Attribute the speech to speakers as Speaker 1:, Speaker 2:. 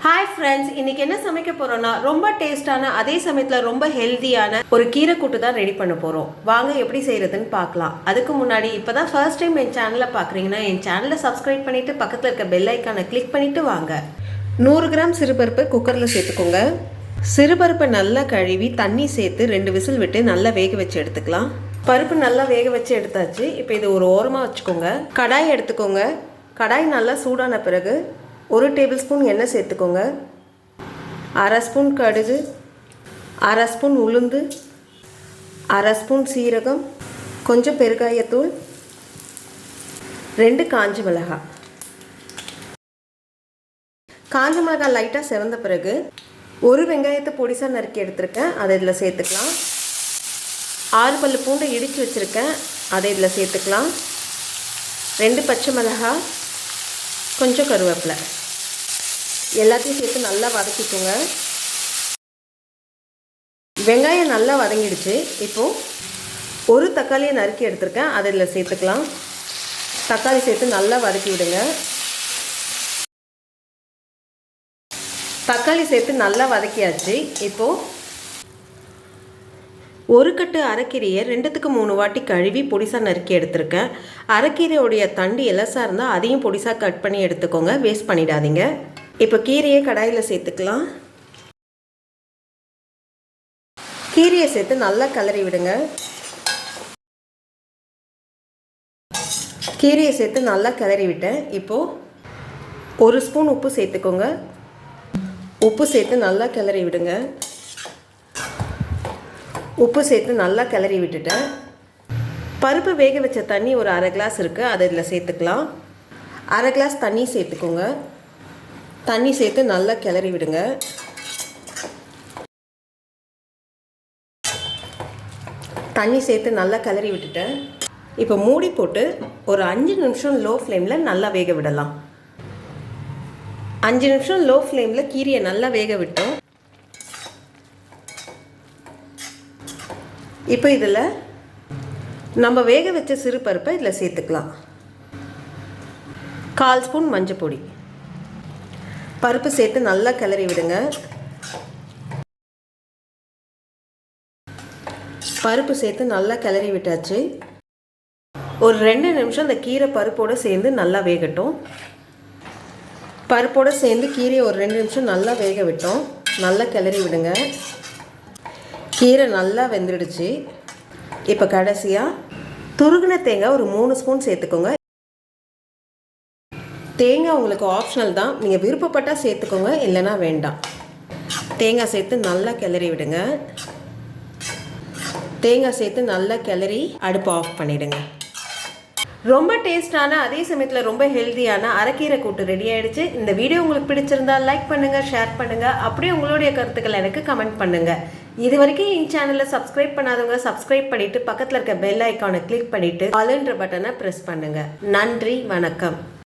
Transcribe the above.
Speaker 1: Hi friends, இன்னைக்கு என்ன சமைக்க போறோம்னா ரொம்ப டேஸ்டான அதே சமயத்துல ரொம்ப ஹெல்தியான ஒரு கீரை கூட்டு தான் ரெடி பண்ண போறோம். வாங்க எப்படி செய்யறதுன்னு பார்க்கலாம். அதுக்கு முன்னாடி இப்பதான் ஃபர்ஸ்ட் டைம் என் சேனலை பார்க்குறீங்கன்னா என் சேனலை சப்ஸ்கிரைப் பண்ணிட்டு பக்கத்துல இருக்க பெல் ஐக்கானை கிளிக் பண்ணிட்டு வாங்க. 100 கிராம் சிறுபருப்பு குக்கர்ல சேர்த்துக்கோங்க. சிறுபருப்பை நல்லா கழுவி தண்ணி சேர்த்து 2 விசில் விட்டு நல்லா வேக வச்சு எடுத்துக்கலாம். பருப்பு நல்லா வேக வச்சு எடுத்தாச்சு. இப்போ இது ஒரு ஓரமாக வச்சுக்கோங்க. கடாய் எடுத்துக்கோங்க. கடாய் நல்லா சூடான பிறகு 1 டேபிள் ஸ்பூன் எண்ணெய் சேர்த்துக்கோங்க. 1/2 ஸ்பூன் கடுகு, 1/2 ஸ்பூன் உளுந்து, 1/2 ஸ்பூன் சீரகம், கொஞ்சம் பெருங்காயத்தூள், 2 காஞ்ச மிளகாய். காஞ்ச மிளகாய் லைட்டாக செவந்த பிறகு 1 வெங்காயத்தை பொடிசாக நறுக்கி எடுத்துருக்கேன், அதை இதில் சேர்த்துக்கலாம். 6 பல்லு பூண்டை இடித்து வச்சுருக்கேன், அதை இதில் சேர்த்துக்கலாம். 2 பச்சை மிளகாய், கொஞ்சம் கருவேப்பிலை, எல்லாத்தையும் சேர்த்து நல்லா வதக்கிக்கோங்க. வெங்காயம் நல்லா வதங்கிடுச்சு. இப்போது 1 தக்காளியை நறுக்கி எடுத்துருக்கேன், அதை இதில் சேர்த்துக்கலாம். தக்காளி சேர்த்து நல்லா வதக்கி விடுங்க. தக்காளி சேர்த்து நல்லா வதக்கியாச்சு. இப்போது 1 கட்டு அரைக்கீரையை 2க்கு 3 வாட்டி கழுவி பொடிசாக நறுக்கி எடுத்துருக்கேன். அரைக்கீரையோடைய தண்டு எலசாக இருந்தால் அதையும் பொடிசாக கட் பண்ணி எடுத்துக்கோங்க, வேஸ்ட் பண்ணிடாதீங்க. இப்போ கீரையை கடாயில் சேர்த்துக்கலாம். கீரையை சேர்த்து நல்லா கிளறி விடுங்க. கீரையை சேர்த்து நல்லா கிளறி விட்டேன். இப்போது 1 ஸ்பூன் உப்பு சேர்த்துக்கோங்க. உப்பு சேர்த்து நல்லா கிளறி விடுங்க. உப்பு சேர்த்து நல்லா கிளறி விட்டுட்டேன். பருப்பு வேக வச்ச தண்ணி ஒரு 1/2 கிளாஸ் இருக்குது, அதை இதில் சேர்த்துக்கலாம். 1/2 கிளாஸ் தண்ணி சேர்த்துக்கோங்க. தண்ணி சேர்த்து நல்லா கிளறி விடுங்க. தண்ணி சேர்த்து நல்லா கிளறி விட்டுட்டேன். இப்போ மூடி போட்டு ஒரு 5 நிமிஷம் லோ ஃப்ளேமில் நல்லா வேக விடலாம். 5 நிமிஷம் லோ ஃப்ளேமில் கீரையை நல்லா வேக விட்டோம். இப்போ இதில் நம்ம வேக வச்ச சிறு பருப்பை இதில் சேர்த்துக்கலாம். 1/4 ஸ்பூன் மஞ்சள் பொடி, பருப்பு சேர்த்து நல்லா கிளறி விடுங்க. பருப்பு சேர்த்து நல்லா கிளறி விட்டாச்சு. ஒரு 2 நிமிஷம் இந்த கீரை பருப்போடு சேர்ந்து நல்லா வேகட்டும். பருப்போடு சேர்ந்து கீரையை ஒரு 2 நிமிஷம் நல்லா வேக விட்டோம். நல்லா கிளறி விடுங்க. கீரை நல்லா வெந்துடுச்சு. இப்போ கடைசியாக துருகின தேங்காய் ஒரு 3 ஸ்பூன் சேர்த்துக்கோங்க. தேங்காய் உங்களுக்கு ஆப்ஷனல் தான், நீங்கள் விருப்பப்பட்டால் சேர்த்துக்கோங்க, இல்லைனா வேண்டாம். தேங்காய் சேர்த்து நல்லா கிளறி விடுங்க. தேங்காய் சேர்த்து நல்லா கிளறி அடுப்பு ஆஃப் பண்ணிவிடுங்க. ரொம்ப டேஸ்டான அதே சமயத்தில் ரொம்ப ஹெல்த்தியான அரைக்கீரை கூட்டு ரெடி ஆகிடுச்சு. இந்த வீடியோ உங்களுக்கு பிடிச்சிருந்தா லைக் பண்ணுங்கள், ஷேர் பண்ணுங்கள், அப்படியே உங்களுடைய கருத்துக்கள் எனக்கு கமெண்ட் பண்ணுங்கள். இது வரைக்கும் என் சேனலில் சப்ஸ்கிரைப் பண்ணாதவங்க சப்ஸ்கிரைப் பண்ணிவிட்டு பக்கத்தில் இருக்க பெல் ஐக்கானை கிளிக் பண்ணிவிட்டு ஆல்ன்ற பட்டனை ப்ரெஸ் பண்ணுங்கள். நன்றி, வணக்கம்.